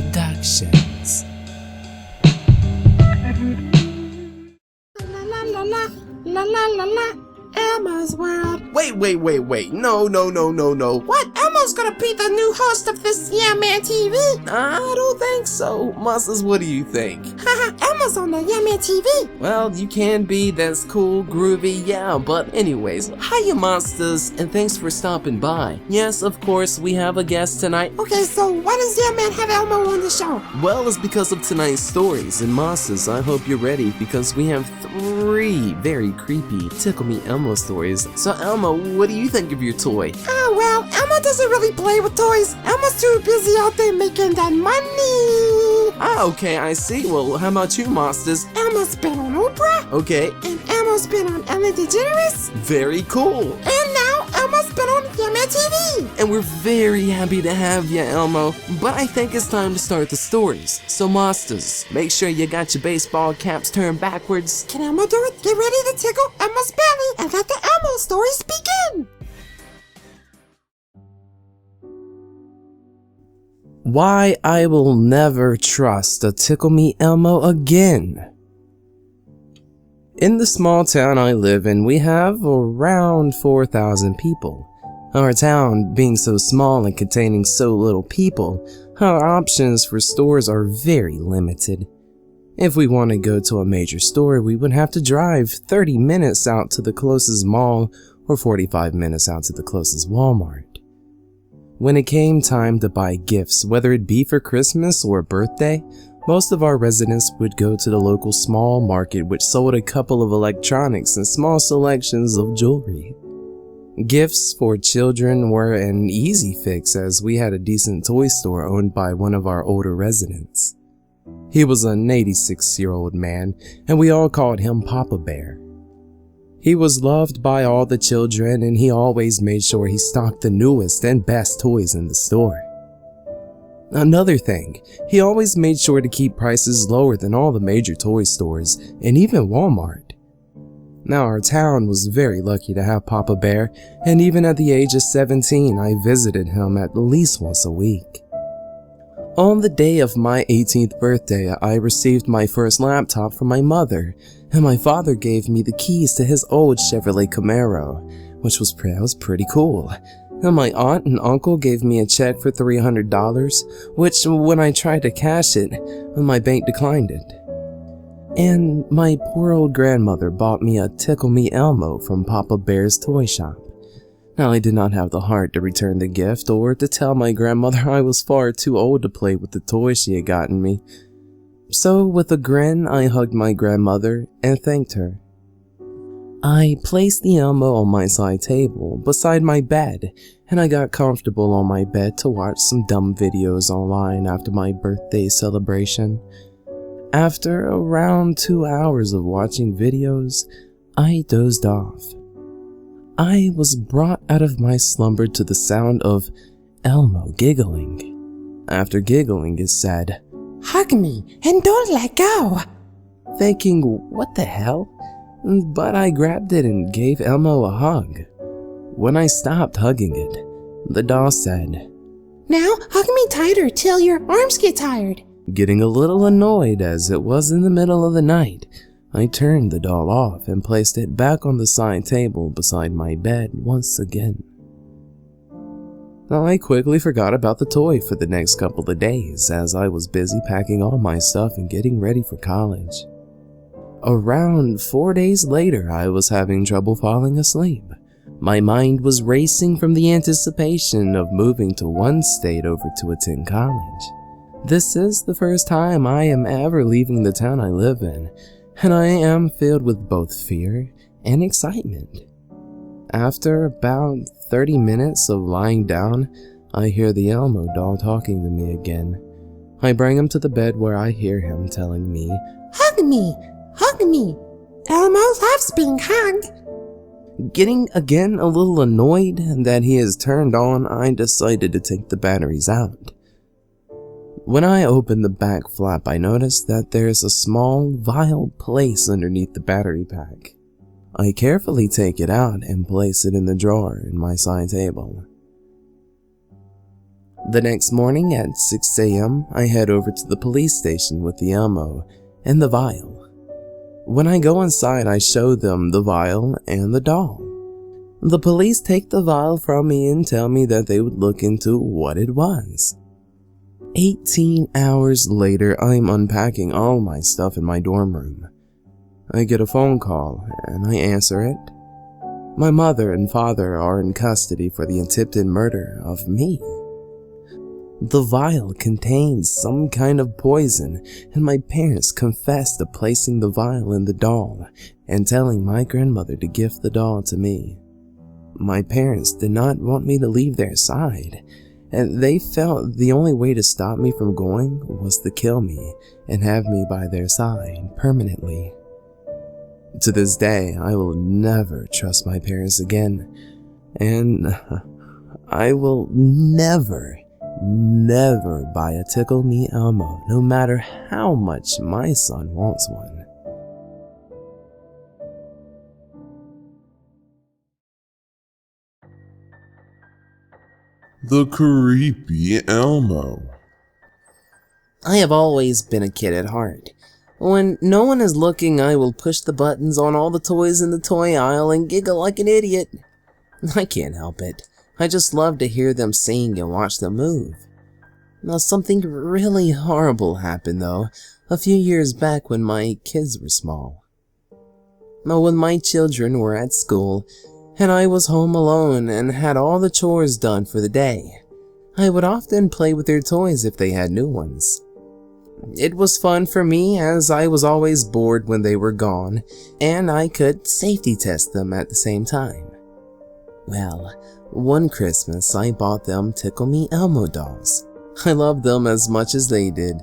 Productions. La la la la la la la la. Elmo's World. Wait. No. What? Elmo's gonna be the new host of this Yeah Man TV? I don't think so. Monsters, what do you think? Haha, Elmo's on the Yeah Man TV. Well, you can be, that's cool, groovy, yeah, but anyways, hiya Monsters, and thanks for stopping by. Yes, of course, we have a guest tonight. Okay, so why does Yeah Man have Elmo on the show? Well, it's because of tonight's stories, and Monsters, I hope you're ready, because we have 3 very creepy Tickle Me Elmo stories. So Elmo, what do you think of your toy? Oh, well, Elmo doesn't really play with toys. Elmo's too busy out there making that money. Ah, okay, I see. Well, how about you, Monsters? Elmo's been on Oprah. Okay, And Elmo's been on Ellen DeGeneres. very cool. And now Elmo's been on Yeah Man TV. And we're very happy to have you, Elmo. But I think it's time to start the stories. So, Monsters, make sure you got your baseball caps turned backwards. Can Elmo do it? Get ready to tickle Elmo's belly and let the Elmo stories begin. Why I will never trust a Tickle Me Elmo again. In the small town I live in, we have around 4,000 people. Our town being so small and containing so little people, our options for stores are very limited. If we want to go to a major store, we would have to drive 30 minutes out to the closest mall or 45 minutes out to the closest Walmart. When it came time to buy gifts, whether it be for Christmas or a birthday, most of our residents would go to the local small market, which sold a couple of electronics and small selections of jewelry. Gifts for children were an easy fix, as we had a decent toy store owned by one of our older residents. He was an 86-year-old man, and we all called him Papa Bear. He was loved by all the children, and he always made sure he stocked the newest and best toys in the store. Another thing, he always made sure to keep prices lower than all the major toy stores, and even Walmart. Now, our town was very lucky to have Papa Bear, and even at the age of 17, I visited him at least once a week. On the day of my 18th birthday, I received my first laptop from my mother, and my father gave me the keys to his old Chevrolet Camaro, which was pretty cool. And my aunt and uncle gave me a check for $300, which when I tried to cash it, my bank declined it. And my poor old grandmother bought me a Tickle Me Elmo from Papa Bear's toy shop. Now, I did not have the heart to return the gift or to tell my grandmother I was far too old to play with the toy she had gotten me. So, with a grin, I hugged my grandmother and thanked her. I placed the Elmo on my side table beside my bed, and I got comfortable on my bed to watch some dumb videos online after my birthday celebration. After around 2 hours of watching videos, I dozed off. I was brought out of my slumber to the sound of Elmo giggling. After giggling, it said, Hug me and don't let go. Thinking, what the hell? But I grabbed it and gave Elmo a hug. When I stopped hugging it, the doll said, Now hug me tighter till your arms get tired. Getting a little annoyed as it was in the middle of the night, I turned the doll off and placed it back on the side table beside my bed once again. Now, I quickly forgot about the toy for the next couple of days as I was busy packing all my stuff and getting ready for college. Around 4 days later, I was having trouble falling asleep. My mind was racing from the anticipation of moving to one state over to attend college. This is the first time I am ever leaving the town I live in, and I am filled with both fear and excitement. After about 30 minutes of lying down, I hear the Elmo doll talking to me again. I bring him to the bed where I hear him telling me, Hug me, hug me. Elmo loves being hugged. Getting again a little annoyed that he is turned on, I decided to take the batteries out. When I opened the back flap, I noticed that there's a small vial placed underneath the battery pack. I carefully take it out and place it in the drawer in my side table. The next morning at 6 a.m., I head over to the police station with the Elmo and the vial. When I go inside, I show them the vial and the doll. The police take the vial from me and tell me that they would look into what it was. 18 hours later, I'm unpacking all my stuff in my dorm room. I get a phone call and I answer it. My mother and father are in custody for the attempted murder of me. The vial contains some kind of poison, and my parents confessed to placing the vial in the doll and telling my grandmother to gift the doll to me. My parents did not want me to leave their side, and they felt the only way to stop me from going was to kill me and have me by their side permanently. To this day, I will never trust my parents again, and I will never buy a Tickle Me Elmo, no matter how much my son wants one. The Creepy Elmo. I have always been a kid at heart. When no one is looking, I will push the buttons on all the toys in the toy aisle and giggle like an idiot. I can't help it. I just love to hear them sing and watch them move. Now, something really horrible happened though, a few years back when my kids were small. Now, when my children were at school, and I was home alone and had all the chores done for the day, I would often play with their toys if they had new ones. It was fun for me as I was always bored when they were gone, and I could safety test them at the same time. Well, one Christmas I bought them Tickle Me Elmo dolls. I loved them as much as they did.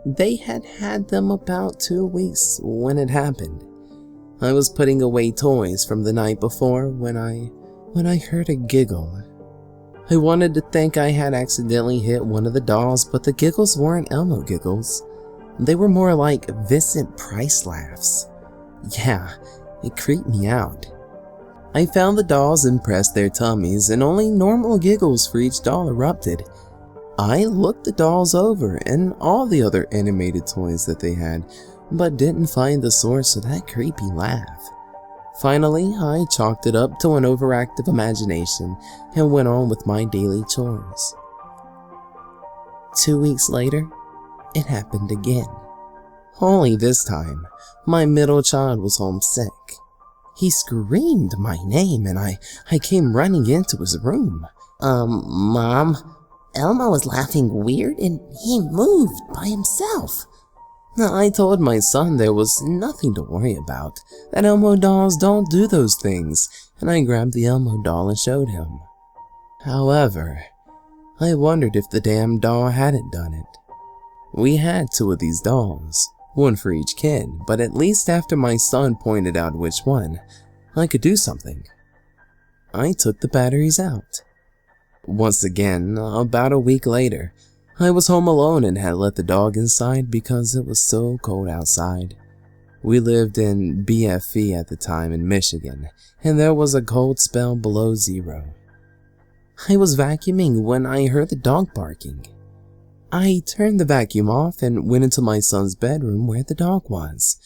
They had had them about 2 weeks when it happened. I was putting away toys from the night before when I heard a giggle. I wanted to think I had accidentally hit one of the dolls, but the giggles weren't Elmo giggles. They were more like Vincent Price laughs. Yeah, it creeped me out. I found the dolls and pressed their tummies, and only normal giggles for each doll erupted. I looked the dolls over and all the other animated toys that they had, but didn't find the source of that creepy laugh. Finally, I chalked it up to an overactive imagination and went on with my daily chores. 2 weeks later, it happened again. Only this time, my middle child was homesick. He screamed my name and I came running into his room. Mom, Elmo was laughing weird and he moved by himself. I told my son there was nothing to worry about, that Elmo dolls don't do those things, and I grabbed the Elmo doll and showed him. However, I wondered if the damn doll hadn't done it. We had 2 of these dolls, one for each kid, but at least after my son pointed out which one, I could do something. I took the batteries out. Once again, about a week later, I was home alone and had let the dog inside because it was so cold outside. We lived in BFE at the time in Michigan, and there was a cold spell below 0. I was vacuuming when I heard the dog barking. I turned the vacuum off and went into my son's bedroom where the dog was.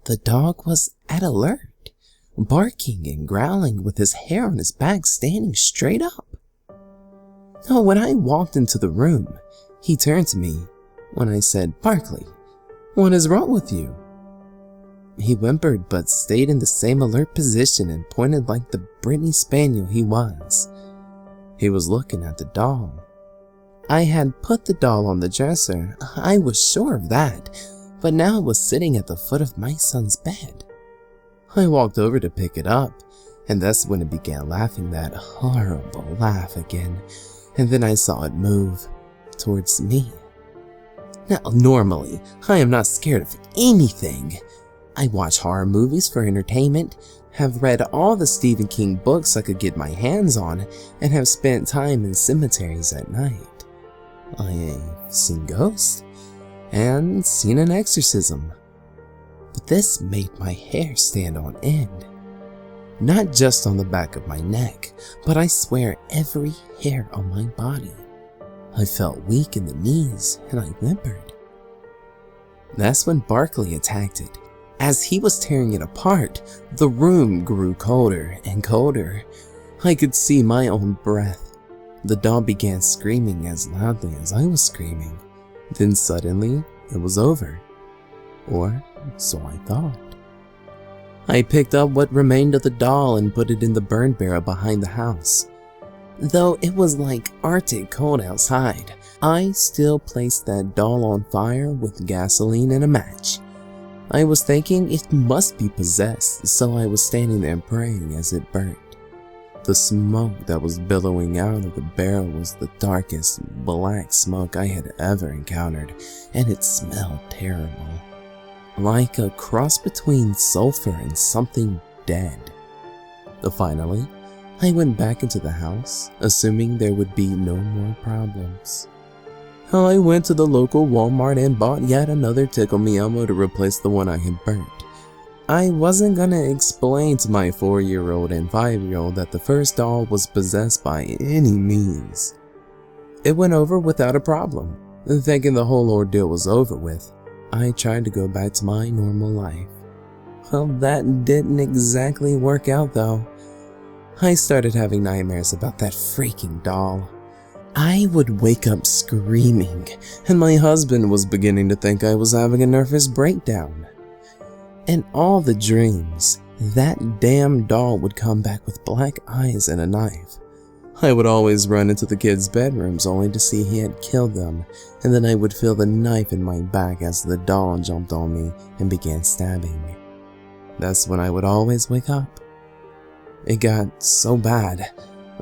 The dog was at alert, barking and growling with his hair on his back standing straight up. Now, when I walked into the room, he turned to me when I said, "Barkley, what is wrong with you?" He whimpered but stayed in the same alert position and pointed like the Brittany Spaniel he was. He was looking at the doll. I had put the doll on the dresser, I was sure of that, but now it was sitting at the foot of my son's bed. I walked over to pick it up, and that's when it began laughing that horrible laugh again, and then I saw it move towards me. Now, normally, I am not scared of anything. I watch horror movies for entertainment, have read all the Stephen King books I could get my hands on, and have spent time in cemeteries at night. I have seen ghosts, and seen an exorcism. But this made my hair stand on end. Not just on the back of my neck, but I swear every hair on my body. I felt weak in the knees and I whimpered. That's when Barkley attacked it. As he was tearing it apart, the room grew colder and colder. I could see my own breath. The doll began screaming as loudly as I was screaming. Then suddenly, it was over. Or so I thought. I picked up what remained of the doll and put it in the burn barrel behind the house. Though it was like Arctic cold outside, I still placed that doll on fire with gasoline and a match. I was thinking it must be possessed, so I was standing there praying as it burnt. The smoke that was billowing out of the barrel was the darkest black smoke I had ever encountered, and it smelled terrible. Like a cross between sulfur and something dead. Finally, I went back into the house, assuming there would be no more problems. I went to the local Walmart and bought yet another Tickle Me Elmo to replace the one I had burnt. I wasn't gonna explain to my 4-year-old and 5-year-old that the first doll was possessed by any means. It went over without a problem. Thinking the whole ordeal was over with, I tried to go back to my normal life. Well, that didn't exactly work out though. I started having nightmares about that freaking doll. I would wake up screaming, and my husband was beginning to think I was having a nervous breakdown. In all the dreams, that damn doll would come back with black eyes and a knife. I would always run into the kids' bedrooms only to see he had killed them, and then I would feel the knife in my back as the doll jumped on me and began stabbing me. That's when I would always wake up. It got so bad,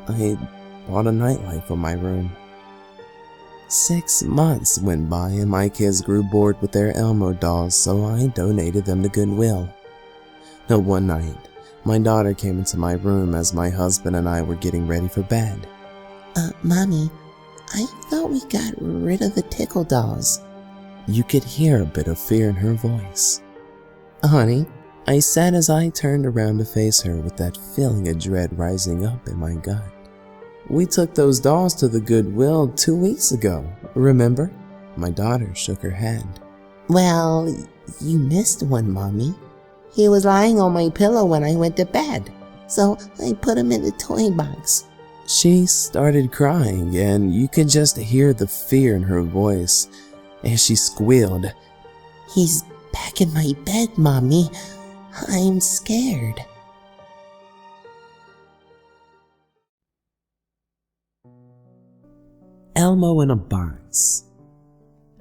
I bought a nightlight for my room. 6 months went by and my kids grew bored with their Elmo dolls, so I donated them to Goodwill. Now one night, my daughter came into my room as my husband and I were getting ready for bed. Mommy, I thought we got rid of the tickle dolls. You could hear a bit of fear in her voice. Honey, I said as I turned around to face her with that feeling of dread rising up in my gut. We took those dolls to the Goodwill 2 weeks ago, remember? My daughter shook her head. Well, you missed one, Mommy. He was lying on my pillow when I went to bed, so I put him in the toy box. She started crying, and you could just hear the fear in her voice as she squealed. He's back in my bed, Mommy. I'm scared. Elmo in a box.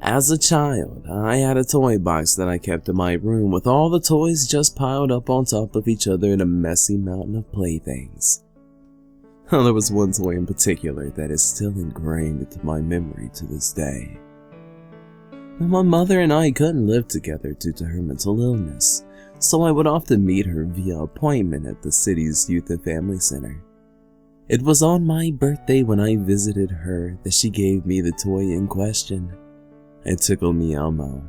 As a child, I had a toy box that I kept in my room with all the toys just piled up on top of each other in a messy mountain of playthings. There was one toy in particular that is still ingrained into my memory to this day. My mother and I couldn't live together due to her mental illness, so I would often meet her via appointment at the city's youth and family center. It was on my birthday when I visited her that she gave me the toy in question, a Tickle Me Elmo.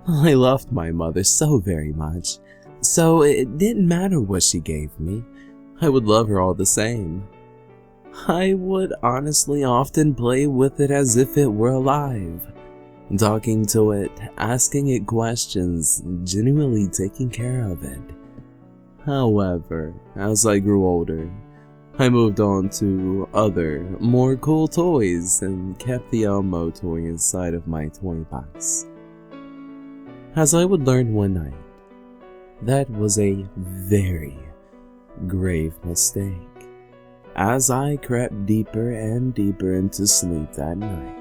I loved my mother so very much, so it didn't matter what she gave me, I would love her all the same. I would honestly often play with it as if it were alive, talking to it, asking it questions, genuinely taking care of it. However, as I grew older, I moved on to other, more cool toys and kept the Elmo toy inside of my toy box. As I would learn one night, that was a very grave mistake. As I crept deeper and deeper into sleep that night,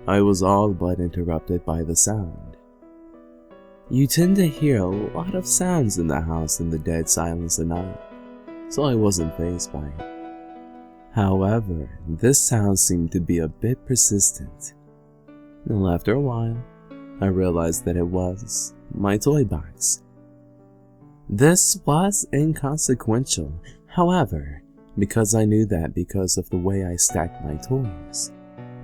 I was all but interrupted by the sound. You tend to hear a lot of sounds in the house in the dead silence of night, so I wasn't fazed by it. However, this sound seemed to be a bit persistent, and after a while, I realized that it was my toy box. This was inconsequential, however, because I knew that because of the way I stacked my toys,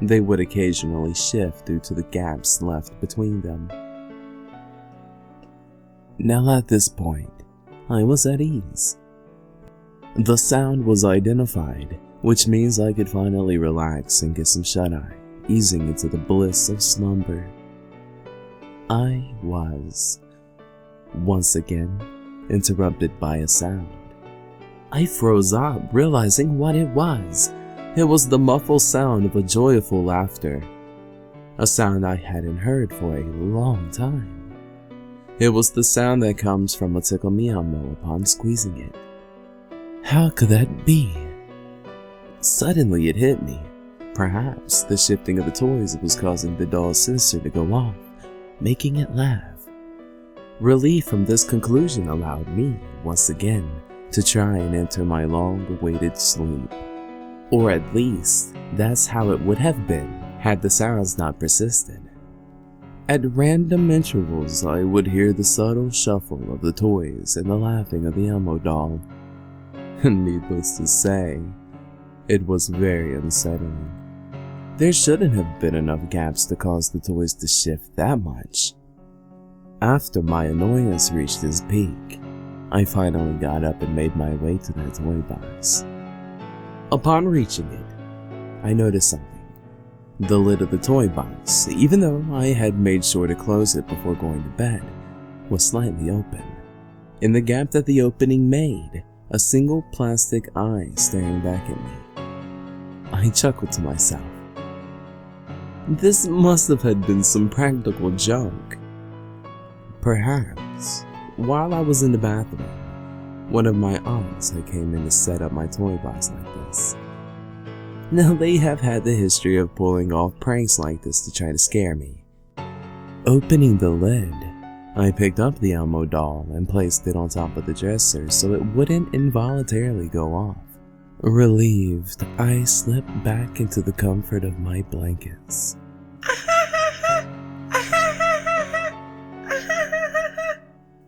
they would occasionally shift due to the gaps left between them. Now at this point, I was at ease. The sound was identified which means I could finally relax and get some shut-eye, easing into the bliss of slumber. I was, once again, interrupted by a sound. I froze up, realizing what it was. It was the muffled sound of a joyful laughter, a sound I hadn't heard for a long time. It was the sound that comes from a Tickle Me Elmo upon squeezing it. How could that be? Suddenly it hit me. Perhaps the shifting of the toys was causing the doll's sensor to go off, making it laugh. Relief from this conclusion allowed me, once again, to try and enter my long-awaited sleep. Or at least, that's how it would have been had the sounds not persisted. At random intervals, I would hear the subtle shuffle of the toys and the laughing of the Elmo doll. Needless to say, it was very unsettling. There shouldn't have been enough gaps to cause the toys to shift that much. After my annoyance reached its peak, I finally got up and made my way to that toy box. Upon reaching it, I noticed something. The lid of the toy box, even though I had made sure to close it before going to bed, was slightly open. In the gap that the opening made, a single plastic eye staring back at me. I chuckled to myself. This must have had been some practical junk. Perhaps, while I was in the bathroom, one of my aunts had came in to set up my toy box like this. Now they have had the history of pulling off pranks like this to try to scare me. Opening the lid, I picked up the Elmo doll and placed it on top of the dresser so it wouldn't involuntarily go off. Relieved, I slipped back into the comfort of my blankets.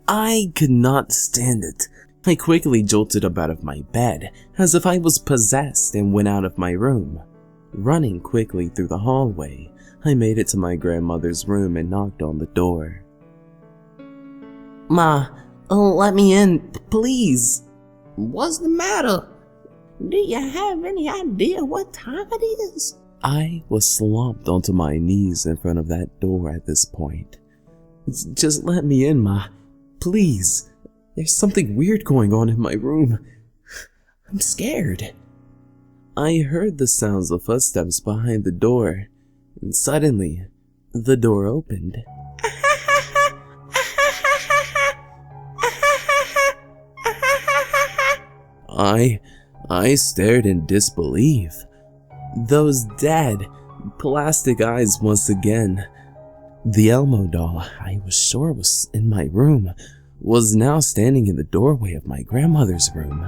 I could not stand it. I quickly jolted up out of my bed, as if I was possessed, and went out of my room. Running quickly through the hallway, I made it to my grandmother's room and knocked on the door. "Ma, let me in, please." What's the matter? Do you have any idea what time it is? I was slumped onto my knees in front of that door at this point. "Just let me in, Ma. Please. There's something weird going on in my room. I'm scared." I heard the sounds of footsteps behind the door, and suddenly, the door opened. I stared in disbelief. Those dead, plastic eyes once again. The Elmo doll I was sure was in my room was now standing in the doorway of my grandmother's room.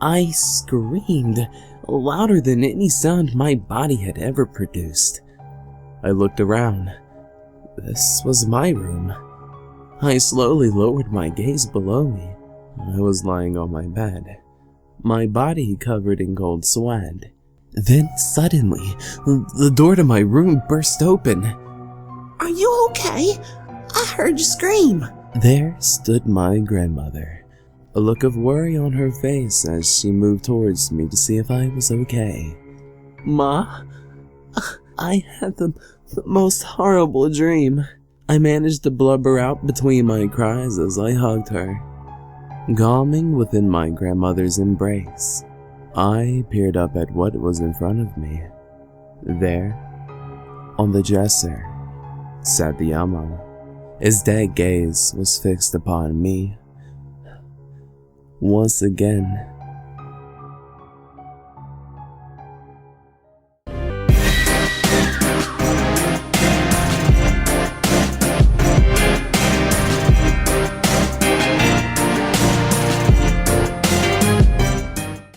I screamed louder than any sound my body had ever produced. I looked around. This was my room. I slowly lowered my gaze below me. I was lying on my bed, my body covered in cold sweat. Then suddenly, the door to my room burst open. Are you okay? I heard you scream. There stood my grandmother, a look of worry on her face as she moved towards me to see if I was okay. "Ma, I had the most horrible dream." I managed to blubber out between my cries as I hugged her. Calming within my grandmother's embrace, I peered up at what was in front of me. There, on the dresser, sat the Elmo. His dead gaze was fixed upon me. Once again,